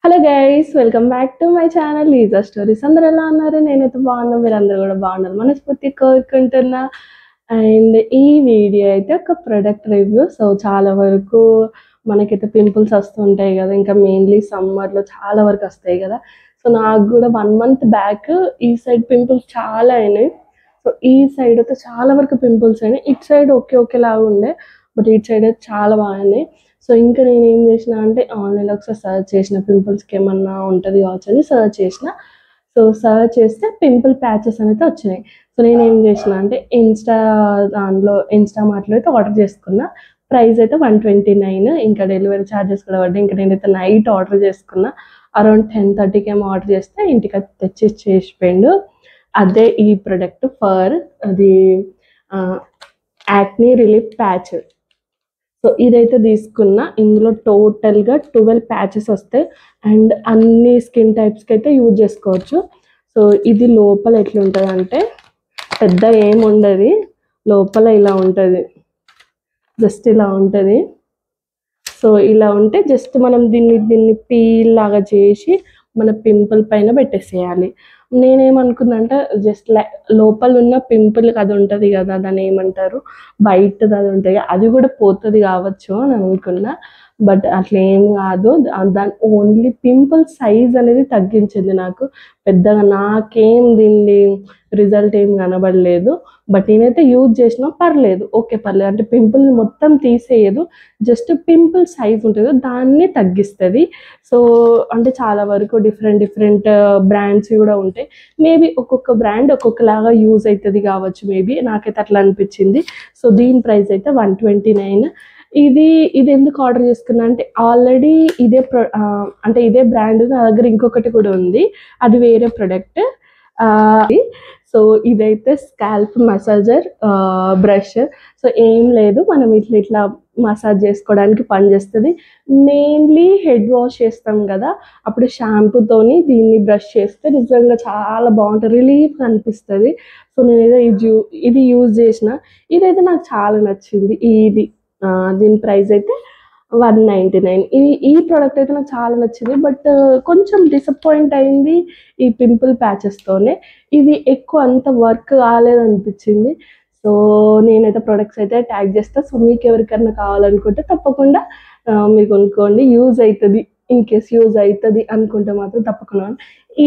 Hello guys, welcome back to my channel లీజా stories. అందరూ ఎలా ఉన్నారు? నేనైతే బాగున్నాను, మీరందరూ కూడా బాగున్నారు మనస్ఫూర్తి కోరుకుంటున్నా. అండ్ ఈ వీడియో అయితే ఒక ప్రొడక్ట్ రివ్యూ. సో చాలా వరకు మనకైతే పింపుల్స్ వస్తుంటాయి కదా, ఇంకా మెయిన్లీ సమ్మర్లో చాలా వరకు వస్తాయి కదా. సో నాకు కూడా 1 మంత్ బ్యాక్ ఈ సైడ్ పింపుల్స్ చాలా అయినాయి. సో ఈ సైడ్ అయితే చాలా వరకు పింపుల్స్ అయినాయి. ఇటు సైడ్ ఒకేలాగా ఉండే, బట్ ఇటు సైడ్ అయితే చాలా బాగున్నాయి. సో ఇంకా నేను ఏం చేసిన అంటే ఆన్లైన్లో ఒకసారి సర్చ్ చేసిన, పింపుల్స్కి ఏమన్నా ఉంటుంది కావచ్చు అని సర్చ్ చేసిన. సో సర్చ్ చేస్తే పింపుల్ ప్యాచెస్ అనేది వచ్చినాయి. సో నేను ఏం చేసిన అంటే ఇన్స్టామార్ట్లో అయితే ఆర్డర్ చేసుకున్నా. ప్రైస్ అయితే 129, ఇంకా డెలివరీ ఛార్జెస్ కూడా పడ్డాయి. ఇంకా నేనైతే నైట్ ఆర్డర్ చేసుకున్నా. అరౌండ్ 10:30కి ఏమో ఆర్డర్ చేస్తే ఇంటికి తెచ్చి చేసిపోయిండు. అదే ఈ ప్రొడక్ట్ ఫర్ అది యాక్నీ రిలీఫ్ ప్యాచ్. సో ఇదైతే తీసుకున్నా. ఇందులో టోటల్గా 12 ప్యాచెస్ వస్తాయి అండ్ అన్ని స్కిన్ టైప్స్కి అయితే యూజ్ చేసుకోవచ్చు. సో ఇది లోపల ఎట్లుంటుంది అంటే పెద్ద ఏముండదు, లోపల ఇలా ఉంటుంది, జస్ట్ ఇలా ఉంటుంది. సో ఇలా ఉంటే జస్ట్ మనం దీన్ని పీల్ లాగా చేసి మన పింపుల్ పైన పెట్టేసేయాలి. నేనేమనుకున్నా అంటే జస్ట్ లోపల ఉన్న పింపుల్ అది ఉంటుంది కదా, దాన్ని ఏమంటారు, బయటది అది ఉంటుంది, అది కూడా పోతుంది కావచ్చు అని అనుకున్నా. బట్ అట్లా ఏం కాదు, దాని ఓన్లీ పింపుల్ సైజ్ అనేది తగ్గించింది. నాకు పెద్దగా నాకేం దీన్ని రిజల్ట్ ఏం కనబడలేదు. బట్ నేనైతే యూజ్ చేసినా పర్లేదు, ఓకే పర్లేదు. అంటే పింపుల్ని మొత్తం తీసేయదు, జస్ట్ పింపుల్ సైజ్ ఉంటుంది దాన్ని తగ్గిస్తుంది. సో అంటే చాలా వరకు డిఫరెంట్ బ్రాండ్స్ కూడా ఉంటాయి. మేబీ ఒక్కొక్క బ్రాండ్ ఒక్కొక్కలాగా యూజ్ అవుతుంది కావచ్చు, మేబీ నాకైతే అట్లా అనిపించింది. సో దీని ప్రైస్ అయితే 129. ఇది ఎందుకు ఆర్డర్ చేసుకున్నా అంటే ఆల్రెడీ అంటే ఇదే బ్రాండ్ నా దగ్గర ఇంకొకటి కూడా ఉంది, అది వేరే ప్రొడక్ట్. సో ఇదైతే స్కాల్ప్ మసాజర్ బ్రష్. సో ఏం లేదు, మనం ఇట్లా మసాజ్ చేసుకోవడానికి పనిచేస్తుంది. మెయిన్లీ హెడ్ వాష్ చేస్తాం కదా, అప్పుడు షాంపూతోని దీన్ని బ్రష్ చేస్తే నిజంగా చాలా బాగుంటుంది, రిలీఫ్ అనిపిస్తుంది. సో నేనైతే ఇది యూజ్ చేసిన. ఇదైతే నాకు చాలా నచ్చింది. దీని ప్రైస్ అయితే 199. ఈ ప్రోడక్ట్ అయితే నాకు చాలా నచ్చింది. బట్ కొంచెం డిసప్పాయింట్ అయింది ఈ పింపుల్ ప్యాచెస్తోనే. ఇది ఎక్కువ అంత వర్క్ కాలేదనిపించింది. సో నేనైతే ప్రొడక్ట్స్ అయితే ట్యాగ్ చేస్తాను. సో మీకు ఎవరికైనా కావాలనుకుంటే తప్పకుండా మీరు కొనుక్కోండి, యూజ్ అవుతుంది. ఇన్ కేస్ యూజ్ అవుతుంది అనుకుంటే మాత్రం తప్పకుండా.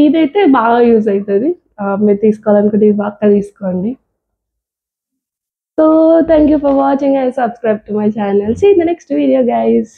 ఇదైతే బాగా యూజ్ అవుతుంది, మీరు తీసుకోవాలనుకుంటే ఇది బాగా తీసుకోండి. So thank you for watching and subscribe to my channel. See you in the next video, guys.